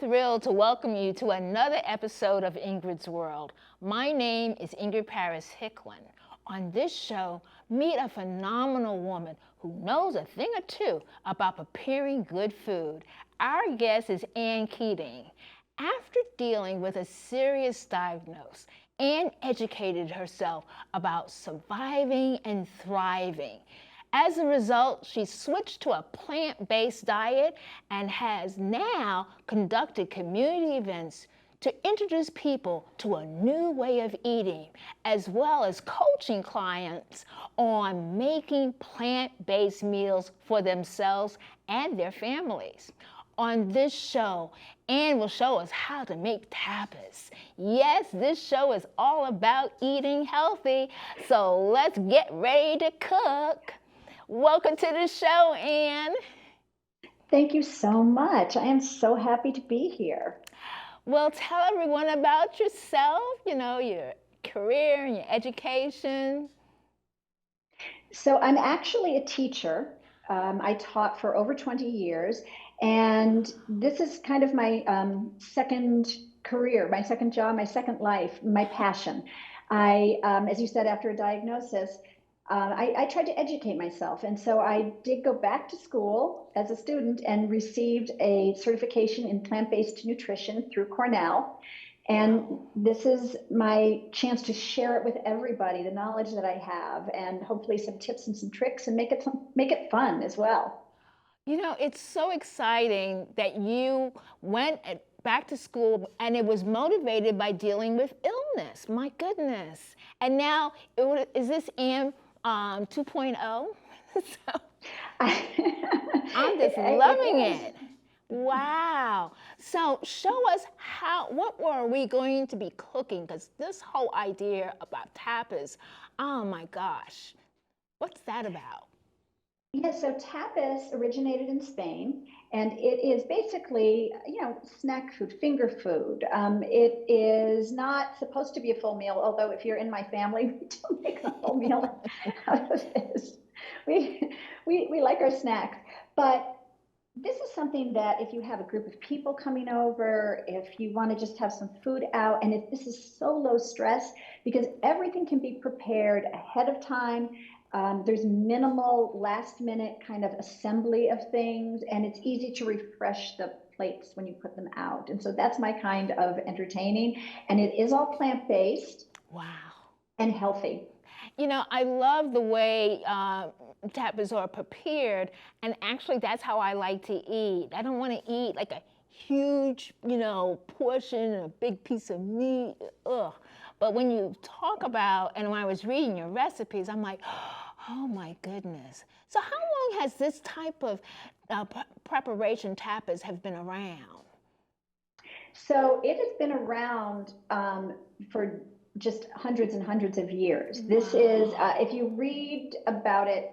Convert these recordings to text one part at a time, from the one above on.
thrilled to welcome you to another episode of Ingrid's World. My name is Ingrid Paris Hicklin. On this show, meet a phenomenal woman who knows a thing or two about preparing good food. Our guest is Ann Keating. After dealing with a serious diagnosis, Ann educated herself about surviving and thriving. As a result, she switched to a plant-based diet and has now conducted community events to introduce people to a new way of eating, as well as coaching clients on making plant-based meals for themselves and their families. On this show, Ann will show us how to make tapas. Yes, this show is all about eating healthy, so let's get ready to cook. Welcome to the show, Ann. Thank you so much. I am so happy to be here. Well, tell everyone about yourself, your career and your education. So, I'm actually a teacher. I taught for over 20 years, and this is kind of my second career, my second job, my second life, my passion. As you said, after a diagnosis, I tried to educate myself. And so I did go back to school as a student and received a certification in plant-based nutrition through Cornell. And this is my chance to share it with everybody, the knowledge that I have, and hopefully some tips and some tricks, and make it fun as well. It's so exciting that you went back to school and it was motivated by dealing with illness. My goodness. And now, is this Ann 2.0? So I'm just loving it. Wow. So show us what were we going to be cooking? Because this whole idea about tapas, oh my gosh, what's that about? Yeah, so tapas originated in Spain, and it is basically, snack food, finger food. It is not supposed to be a full meal, although if you're in my family, we do make a full meal out of this. We, we like our snacks, but this is something that if you have a group of people coming over, if you want to just have some food out, and if this is so low stress, because everything can be prepared ahead of time. There's minimal last minute kind of assembly of things, and it's easy to refresh the plates when you put them out. And so that's my kind of entertaining. And it is all plant based. Wow. And healthy. I love the way tapas are prepared, and actually that's how I like to eat. I don't want to eat like a huge, portion, a big piece of meat. Ugh. But when you talk about, and when I was reading your recipes, I'm like, oh my goodness. So how long has this type of preparation tapas have been around? So it has been around for just hundreds and hundreds of years. Wow. This is, if you read about it,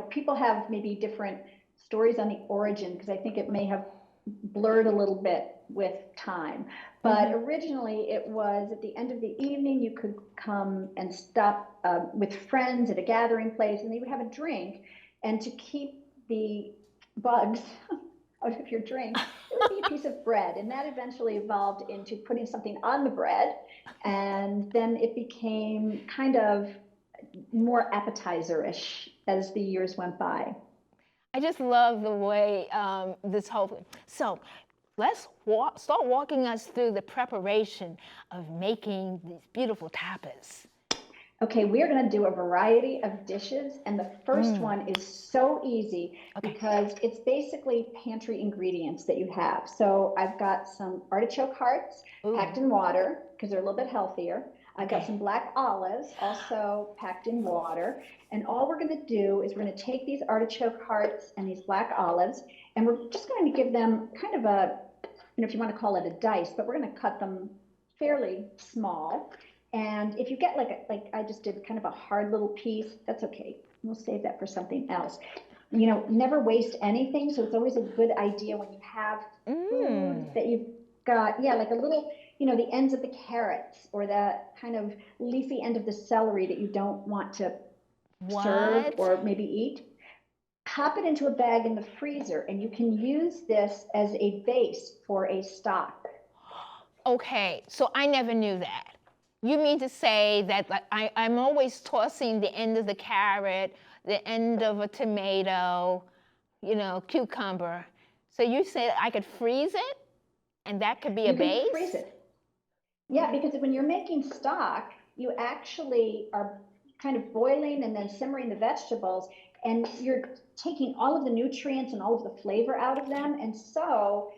people have maybe different stories on the origin, because I think it may have blurred a little bit with time. But originally it was at the end of the evening, you could come and stop with friends at a gathering place, and they would have a drink. And to keep the bugs out of your drink, it would be a piece of bread. And that eventually evolved into putting something on the bread. And then it became kind of more appetizer-ish as the years went by. I just love the way this whole thing. So let's start walking us through the preparation of making these beautiful tapas. Okay, we're going to do a variety of dishes, and the first one is so easy because it's basically pantry ingredients that you have. So I've got some artichoke hearts packed in water because they're a little bit healthier. I've got some black olives also packed in water. And all we're going to do is we're going to take these artichoke hearts and these black olives, and we're just going to give them kind of a, if you want to call it a dice, but we're going to cut them fairly small. And if you get like I just did kind of a hard little piece, that's okay. We'll save that for something else. Never waste anything. So it's always a good idea when you have food that you've got, like a little, the ends of the carrots or the kind of leafy end of the celery that you don't want to serve or maybe eat. pop it into a bag in the freezer, and you can use this as a base for a stock. Okay, so I never knew that. You mean to say that, like, I'm always tossing the end of the carrot, the end of a tomato, cucumber. So you said I could freeze it and that could be a You base? can freeze it. Yeah, because when you're making stock, you actually are kind of boiling and then simmering the vegetables, and you're taking all of the nutrients and all of the flavor out of them. And so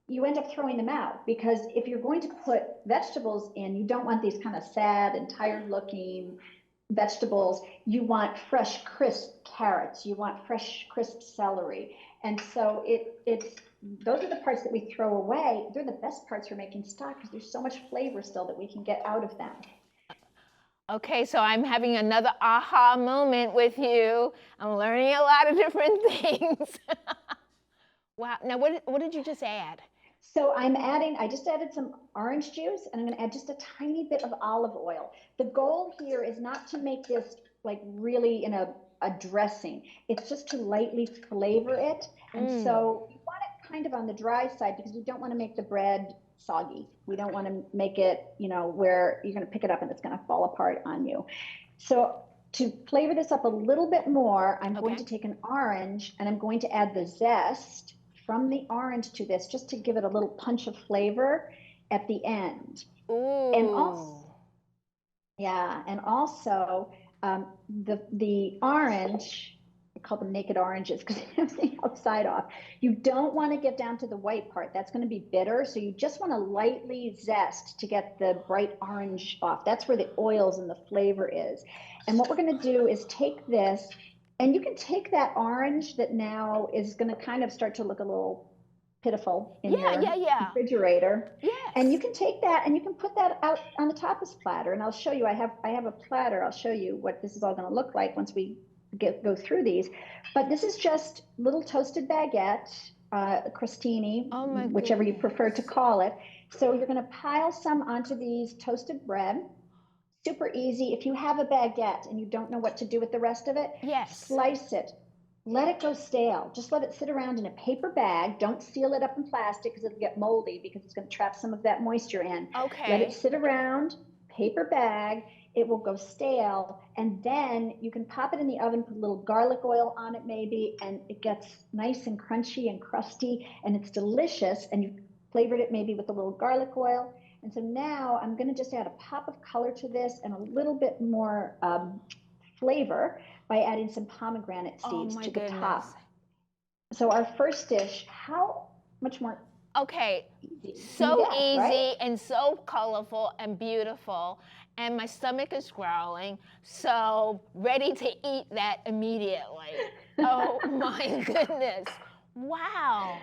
you end up throwing them out, because if you're going to put vegetables in, you don't want these kind of sad and tired looking vegetables. You want fresh, crisp carrots. You want fresh, crisp celery. And so it's those are the parts that we throw away. They're the best parts for making stock, because there's so much flavor still that we can get out of them. Okay, so I'm having another aha moment with you. I'm learning a lot of different things. Wow. Now, what did you just add? So I just added some orange juice, and I'm going to add just a tiny bit of olive oil. The goal here is not to make this like really in a dressing. It's just to lightly flavor it. And so you want it kind of on the dry side, because we don't want to make the bread soggy. We don't want to make it, where you're going to pick it up and it's going to fall apart on you. So to flavor this up a little bit more, I'm going to take an orange and I'm going to add the zest from the orange to this, just to give it a little punch of flavor at the end. Ooh. And also, yeah, and also the orange, I call them naked oranges because they have the outside off. You don't want to get down to the white part. That's going to be bitter. So you just want to lightly zest to get the bright orange off. That's where the oils and the flavor is. And what we're going to do is take this, and you can take that orange that now is going to kind of start to look a little pitiful in your refrigerator. Yes. And you can take that and you can put that out on the tapas platter. And I'll show you, I have a platter. I'll show you what this is all going to look like once we go through these. But this is just little toasted baguette, crostini, whichever you prefer to call it. So you're going to pile some onto these toasted bread. Super easy. If you have a baguette and you don't know what to do with the rest of it, slice it. Let it go stale. Just let it sit around in a paper bag. Don't seal it up in plastic, because it'll get moldy, because it's going to trap some of that moisture in. Okay. Let it sit around, paper bag. It will go stale, and then you can pop it in the oven, put a little garlic oil on it maybe, and it gets nice and crunchy and crusty, and it's delicious, and you've flavored it maybe with a little garlic oil. And so now I'm going to just add a pop of color to this and a little bit more flavor by adding some pomegranate seeds to the top. So our first dish, how much more? Okay, so easy, right? And so colorful and beautiful, and my stomach is growling, so ready to eat that immediately. Oh my goodness. Wow.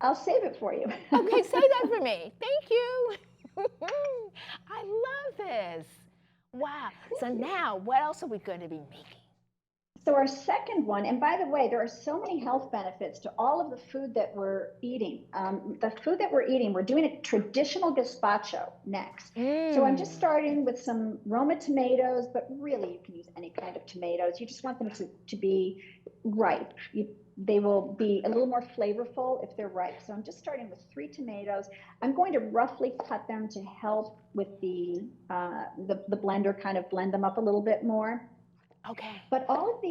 I'll save it for you. Okay, save that for me. Thank you. I love this. Wow. So now, what else are we going to be making? So our second one, and by the way, there are so many health benefits to all of the food that we're eating. The food that we're eating, we're doing a traditional gazpacho next. So I'm just starting with some Roma tomatoes, but really you can use any kind of tomatoes. You just want them to be ripe. They will be a little more flavorful if they're ripe. So I'm just starting with 3 tomatoes. I'm going to roughly cut them to help with the blender kind of blend them up a little bit more. Okay. But all of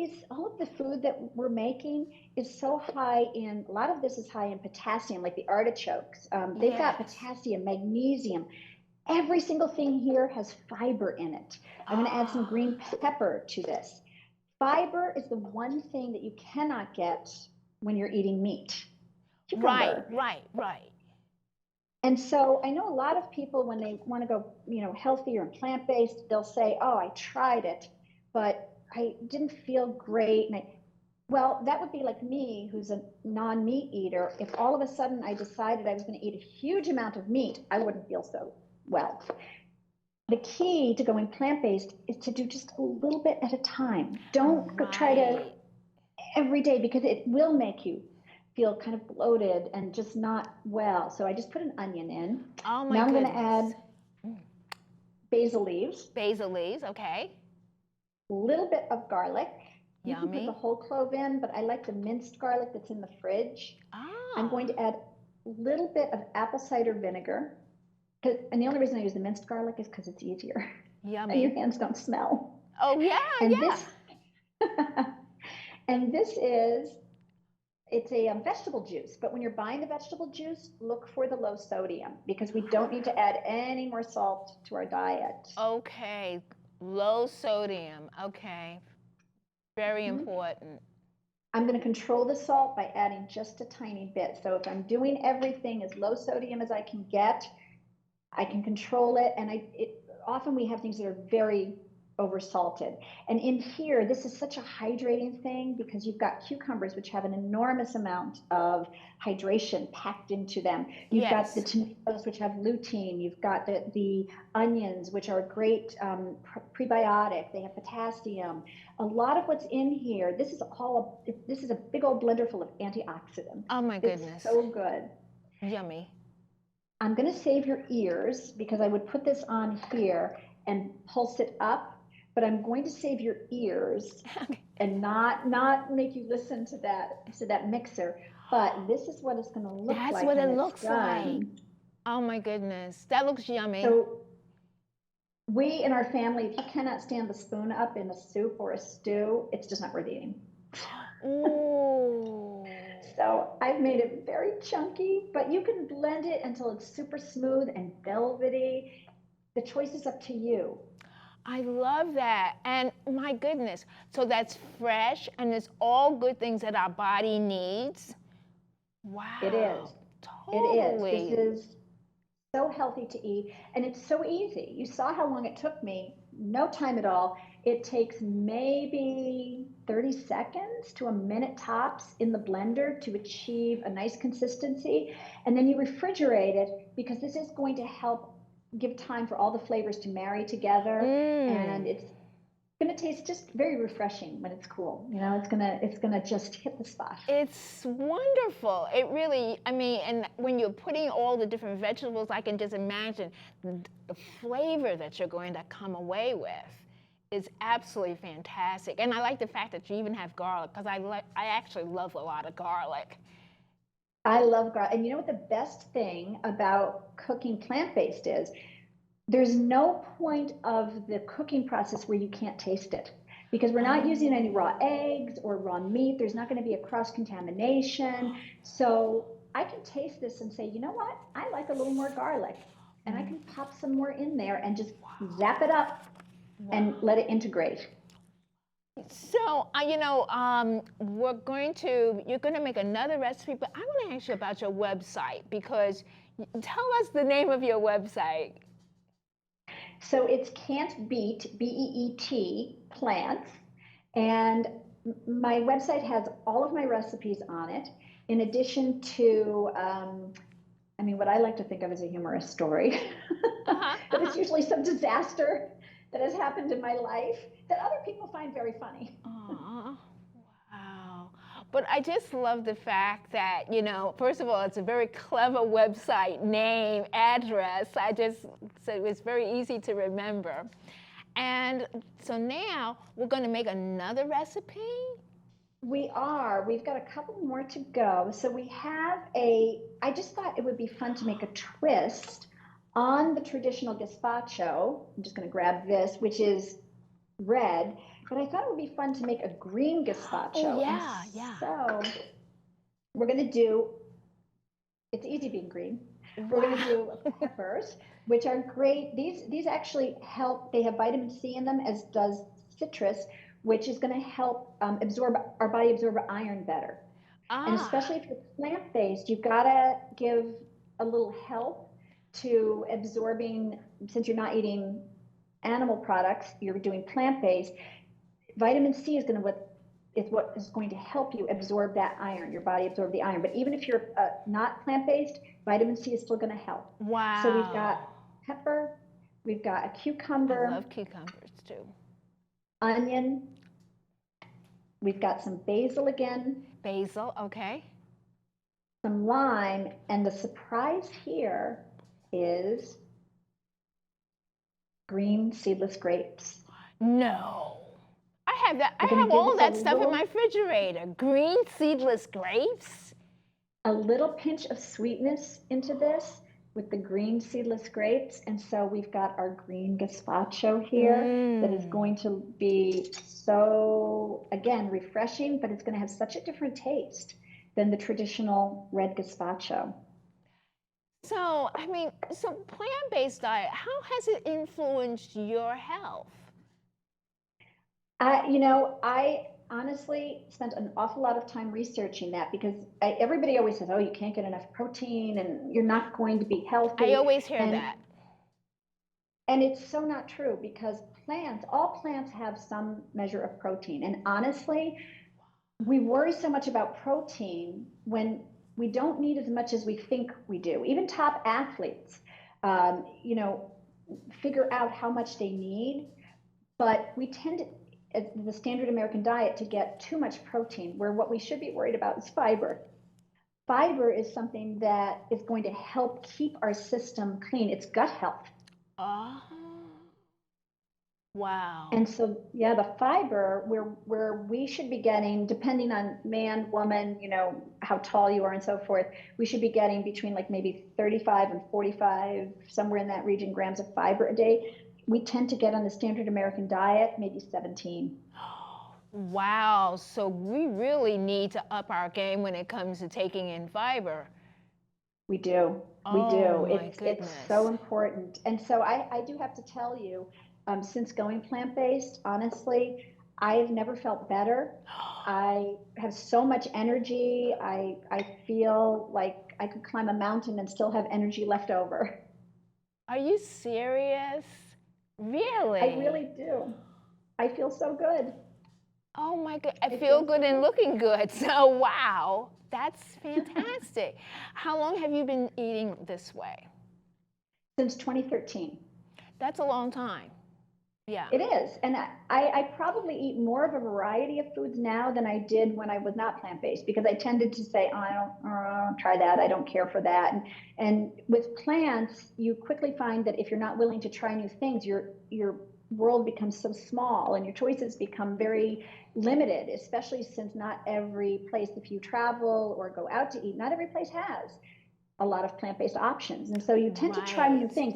the food that we're making is so high in, a lot of this is high in potassium, like the artichokes. They've got potassium, magnesium. Every single thing here has fiber in it. I'm going to add some green pepper to this. Fiber is the one thing that you cannot get when you're eating meat. Cucumber. Right. And so I know a lot of people, when they want to go, healthier and plant-based, they'll say, oh, I tried it, but I didn't feel great. Well, that would be like me, who's a non-meat eater. If all of a sudden I decided I was going to eat a huge amount of meat, I wouldn't feel so well. The key to going plant-based is to do just a little bit at a time. Don't try to every day, because it will make you feel kind of bloated and just not well. So I just put an onion in. Oh my now I'm goodness. going to add basil leaves. Basil leaves, okay. A little bit of garlic. You can put the Yummy. whole clove in, but I like the minced garlic that's in the fridge. I'm going Ah, to add a little bit of apple cider vinegar. And the only reason I use the minced garlic is because it's easier and your yummy. hands don't smell. Oh, yeah, And yeah. this, and this is, it's a vegetable juice, but when you're buying the vegetable juice, look for the low sodium because we don't need to add any more salt to our diet. Okay, low sodium. Okay, very Mhm. important. I'm going to control the salt by adding just a tiny bit. So if I'm doing everything as low sodium as I can get, I can control it. And often we have things that are very over salted. And in here, this is such a hydrating thing because you've got cucumbers, which have an enormous amount of hydration packed into them. You've got the Yes. tomatoes, which have lutein. You've got the onions, which are a great prebiotic. They have potassium. A lot of what's in here, this is a big old blender full of antioxidants. Oh my It's goodness. so good. Yummy. I'm going to save your ears because I would put this on here and pulse it up, but I'm going to save your ears and not make you listen to that mixer. But this is what it's going to look That's like what when it it's looks like. done. Oh my goodness. That looks yummy. So we in our family, if you cannot stand the spoon up in a soup or a stew, it's just not worth eating. Ooh. So I've made it very chunky, but you can blend it until it's super smooth and velvety. The choice is up to you. I love that. And my goodness. So that's fresh and it's all good things that our body needs. It is. Wow. It is. This Totally. is so healthy to eat, and it's so easy. You saw how long it took me. No time at all. It takes maybe 30 seconds to a minute tops in the blender to achieve a nice consistency. And then you refrigerate it because this is going to help give time for all the flavors to marry together. And Mm. it's going to taste just very refreshing when it's cool. You know, it's gonna just hit the spot. It's wonderful. It really, I mean, and when you're putting all the different vegetables, I can just imagine the flavor that you're going to come away with is absolutely fantastic. And I like the fact that you even have garlic because I actually love a lot of garlic. I love garlic. And you know what the best thing about cooking plant-based is? There's no point of the cooking process where you can't taste it because we're not using any raw eggs or raw meat. There's not going to be a cross contamination. So I can taste this and say, you know what? I like a little more garlic. And I can pop some more in there and just zap it up Wow. and let it integrate. So, you're going to make another recipe, but I want to ask you about your website because tell us the name of your website. So it's Can't Beat, B-E-E-T, plants. And my website has all of my recipes on it, in addition to, what I like to think of as a humorous story. But it's usually some disaster that has happened in my life that other people find very funny. Aw, wow. But I just love the fact that, first of all, it's a very clever website name, address. So it's very easy to remember. And so now we're going to make another recipe. We've got a couple more to go. So I just thought it would be fun to make a twist on the traditional gazpacho. I'm just going to grab this, which is red, but I thought it would be fun to make a green gazpacho. Oh, yeah, yeah. So we're going to do, it's easy being green. We're going to do peppers, which are great. These actually help. They have vitamin C in them, as does citrus, which is going to help our body absorb iron better. And especially if you're plant-based, you've got to give a little help to absorbing, since you're not eating animal products, you're doing plant-based. Vitamin C is what is going to help you absorb that iron, your body absorb the iron. But even if you're not plant-based, vitamin C is still going to help. Wow. So we've got pepper, we've got a cucumber. I love cucumbers too. Onion. We've got some basil again. Basil, okay. Some lime, and the surprise here is green seedless grapes. No. I I have that. I We're going have to give all of this a that stuff in my little, refrigerator. Green seedless grapes. a little pinch of sweetness into this with the green seedless grapes. And so we've got our green gazpacho here that is Mmm. going to be so, again, refreshing, but it's going to have such a different taste than the traditional red gazpacho. So, I mean, so plant-based diet, how has it influenced your health? I honestly spent an awful lot of time researching that because everybody always says, oh, you can't get enough protein and you're not going to be I healthy. always hear And that. and it's so not true because all plants have some measure of protein. And honestly, we worry so much about protein when we don't need as much as we think we do. Even top athletes, um, you know, figure out how much they need, but we tend to, the standard American diet, to get too much protein, where what we should be worried about is fiber. Fiber is something that is going to help keep our system clean. It's gut health. Oh, wow. And so, yeah, the fiber where we should be getting, depending on man, woman, how tall you are and so forth, we should be getting between like maybe 35 and 45, somewhere in that region, grams of fiber a day. We tend to get on the standard American diet, maybe 17. Wow. So we really need to up our game when it comes to taking in fiber. We do. We Oh do. my It's so goodness. important. And so I do have to tell you, since going plant-based, honestly, I've never felt better. I have so much energy. I feel like I could climb a mountain and still have energy left over. Are you serious? I Really? really do. I feel so good. Oh my God. I I feel feel so good and good. looking good. So, wow. That's fantastic. How long have you been eating this way? Since 2013. That's a long time. Yeah. It is. And I probably eat more of a variety of foods now than I did when I was not plant-based because I tended to say, oh, I don't try that. I don't care for that. And with plants, you quickly find that if you're not willing to try new things, your world becomes so small and your choices become very limited, especially since not every place, if you travel or go out to eat, not every place has a lot of plant-based options. And so you tend to try new Right. things.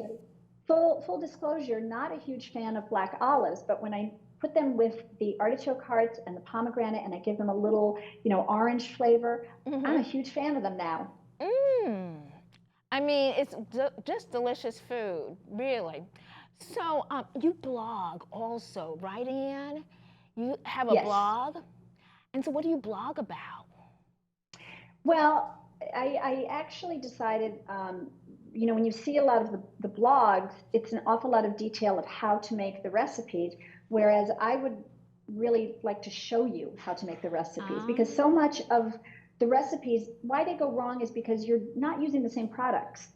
Full disclosure, not a huge fan of black olives, but when I put them with the artichoke hearts and the pomegranate and I give them a little, orange flavor, I'm a Mm-hmm. huge fan of them now. Mmm. I mean, it's just delicious food, really. So, you blog also, right, Ann? You have a Yes. blog? And so, what do you blog about? Well, I actually decided, when you see a lot of the blogs, it's an awful lot of detail of how to make the recipes, whereas I would really like to show you how to make the recipes Ah, because so much of the recipes, why they go wrong is because you're not using the same products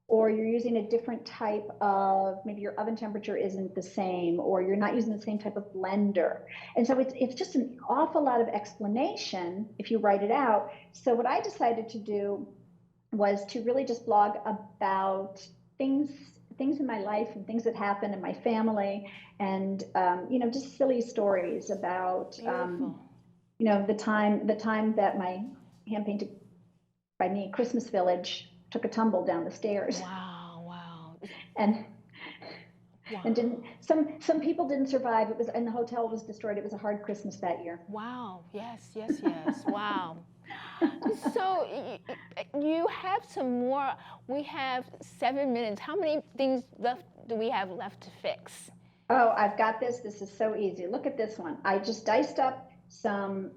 or you're using a different type of, maybe your oven temperature isn't the same, or you're not using the same type of blender. And so it's just an awful lot of explanation if you write it out. So what I decided to do was to really just blog about things in my life and things that happen in my family, and just silly stories about beautiful. the time that my hand painted by me Christmas village took a tumble down the stairs. Wow, wow, and and wow. didn't some people didn't survive. It was, and the hotel was destroyed. It was a hard Christmas that year. Wow, yes, yes, yes. Wow. So you have some more. We have 7 minutes. How many things left do we have left to fix? Oh, I've got this. This is so easy. Look at this one. I just diced up some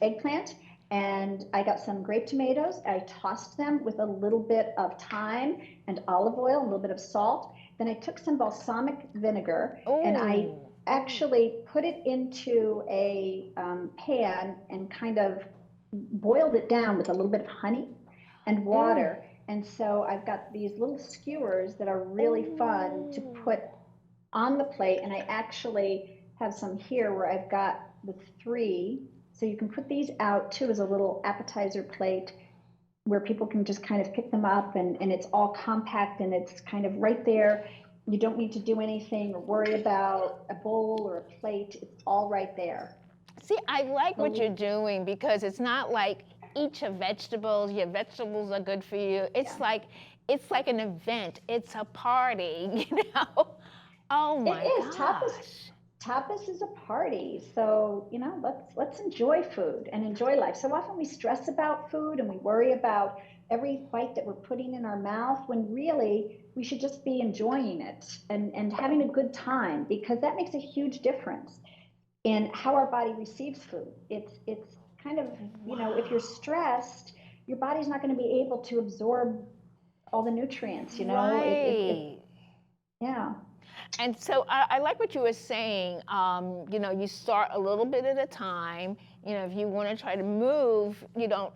eggplant, and I got some grape tomatoes. I tossed them with a little bit of thyme and olive oil, a little bit of salt. Then I took some balsamic vinegar and I Oh, actually put it into a pan and kind of boiled it down with a little bit of honey and mm. water. And so I've got these little skewers that are really fun to Oh, put on the plate. And I actually have some here where I've got the three. So you can put these out too as a little appetizer plate where people can just kind of pick them up, and it's all compact and it's kind of right there You don't need to do anything or worry about a bowl or a plate. It's all right there. See, I like what So, you're doing because it's not like eat your vegetables. Your vegetables are good for you. yeah. It's like an event. It's a party, you know. Oh It my is. gosh. Tapas is a party. So, let's enjoy food and enjoy life. So often we stress about food and we worry about every bite that we're putting in our mouth when really we should just be enjoying it and having a good time, because that makes a huge difference in how our body receives food. It's kind of, if you're Wow. stressed, your body's not going to be able to absorb all the nutrients, Right. yeah. And so I like what you were saying. You start a little bit at a time. If you want to try to move, you don't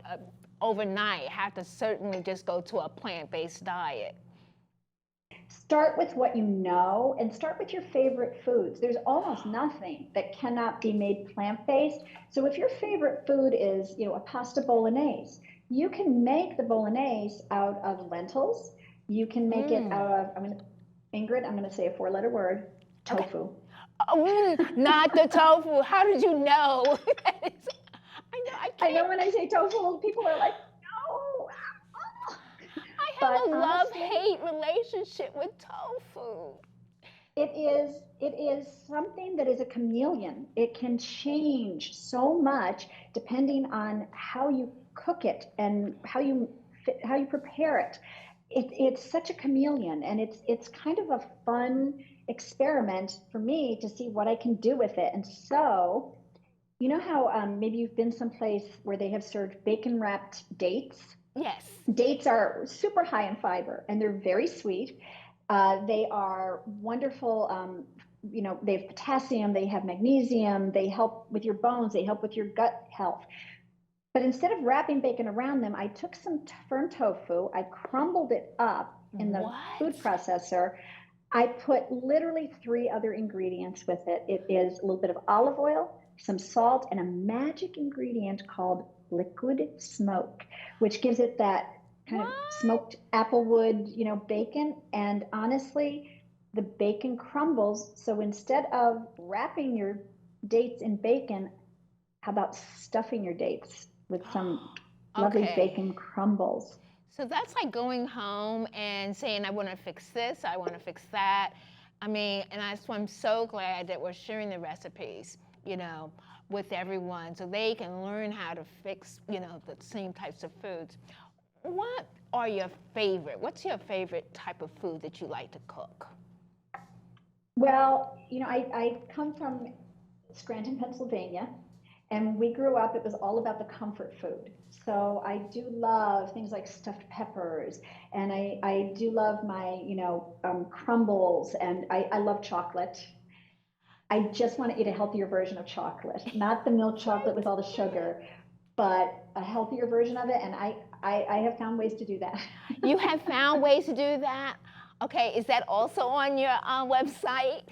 overnight have to certainly just go to a plant-based diet. Start with what you know and start with your favorite foods. There's almost nothing that cannot be made plant-based. So if your favorite food is, a pasta bolognese, you can make the bolognese out of lentils. You can make it Mm. out of, Ingrid, I'm going to say a four-letter word, Okay. tofu. Not the tofu. How did you know? I know I I know can't. when I say tofu, people are like, no. I But have a honestly, love-hate relationship with tofu. it is something that is a chameleon. It can change so much depending on how you cook it and how you prepare it. It's such a chameleon, and it's kind of a fun experiment for me to see what I can do with it. And so, you know how maybe you've been someplace where they have served bacon wrapped dates. Yes. Dates are super high in fiber and they're very sweet. They are wonderful. They have potassium, they have magnesium, they help with your bones, they help with your gut health. But instead of wrapping bacon around them, I took some firm tofu, I crumbled it up in the What? food processor. I put literally three other ingredients with it. It is a little bit of olive oil, some salt, and a magic ingredient called liquid smoke, which gives it that kind of What? smoked applewood, bacon. And honestly, the bacon crumbles. So instead of wrapping your dates in bacon, how about stuffing your dates with some lovely Okay. bacon crumbles? So that's like going home and saying, I want to fix this, I want to fix that. So I'm so glad that we're sharing the recipes, with everyone so they can learn how to fix, the same types of foods. What's your favorite type of food that you like to cook? Well, I come from Scranton, Pennsylvania, and we grew up, it was all about the comfort food. So I do love things like stuffed peppers, and I do love my, crumbles, and I love chocolate. I just want to eat a healthier version of chocolate, not the milk chocolate with all the sugar, but a healthier version of it. And I have found ways to do that. You have found ways to do that? Okay, is that also on your website?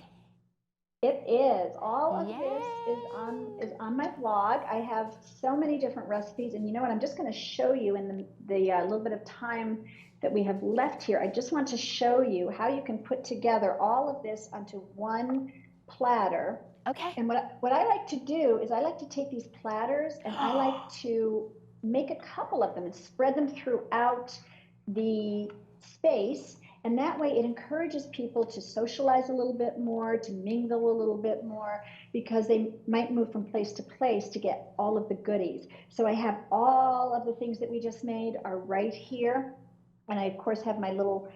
It is. All of this is on Yay! my blog. I have so many different recipes, and you know what? I'm just going to show you in the little bit of time that we have left here. I just want to show you how you can put together all of this onto one platter. Okay. And what I like to do is I like to take these platters and I like to make a couple of them and spread them throughout the space. And that way it encourages people to socialize a little bit more, to mingle a little bit more, because they might move from place to place to get all of the goodies. So I have all of the things that we just made are right here. And I, of course, have my little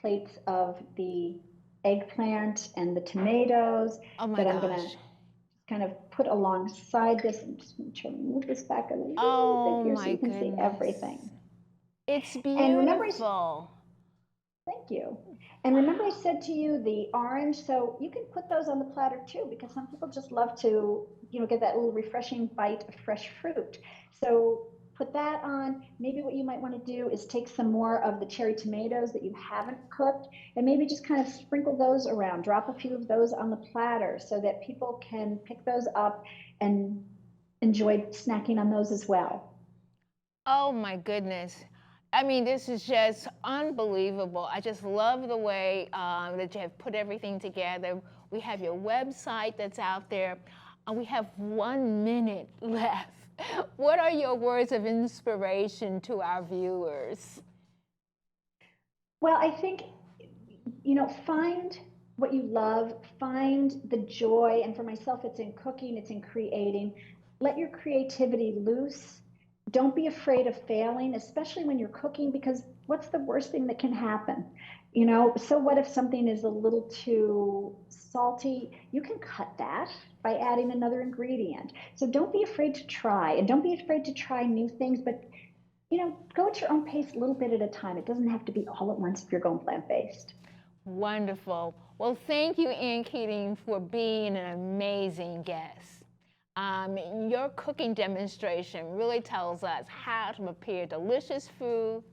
plates of the eggplant and the tomatoes Oh my that I'm going to gosh. kind of put alongside this. I'm just going to try to move this back a little bit Oh here so my you can see goodness. everything. It's And remember, beautiful. thank you. And remember I said to you the orange, so you can put those on the platter too, because some people just love to, get that little refreshing bite of fresh fruit. So put that on. Maybe what you might want to do is take some more of the cherry tomatoes that you haven't cooked and maybe just kind of sprinkle those around. Drop a few of those on the platter so that people can pick those up and enjoy snacking on those as well. Oh my goodness. I mean, this is just unbelievable. I just love the way that you have put everything together. We have your website that's out there. We have 1 minute left. What are your words of inspiration to our viewers? Well, I think, find what you love, find the joy. And for myself, it's in cooking, it's in creating. Let your creativity loose. Don't be afraid of failing, especially when you're cooking, because what's the worst thing that can happen? So what if something is a little too salty? You can cut that by adding another ingredient. So don't be afraid to try, and don't be afraid to try new things, but go at your own pace, a little bit at a time. It doesn't have to be all at once if you're going plant-based. Wonderful. Well, thank you, Ann Keating, for being an amazing guest. Your cooking demonstration really tells us how to prepare delicious food.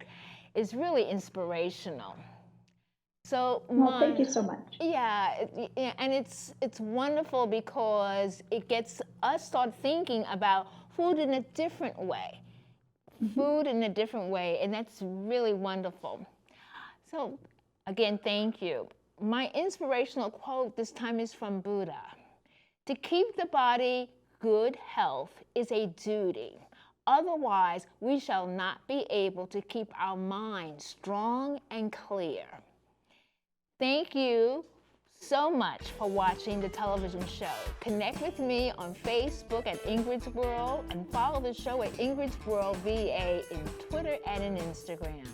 It's really inspirational. So, Well, thank you so much. yeah, and it's wonderful because it gets us start thinking about food in a different way. Food in a different way, and that's really wonderful. So, again, thank you. My inspirational quote this time is from Buddha. To keep the body good health is a duty. Otherwise, we shall not be able to keep our mind strong and clear. Thank you so much for watching the television show. Connect with me on Facebook at Ingrid's World and follow the show at Ingrid's World VA in Twitter and in Instagram.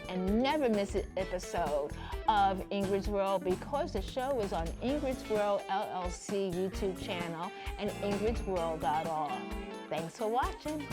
And never miss an episode of Ingrid's World because the show is on Ingrid's World LLC YouTube channel and ingridsworld.org. Thanks for watching.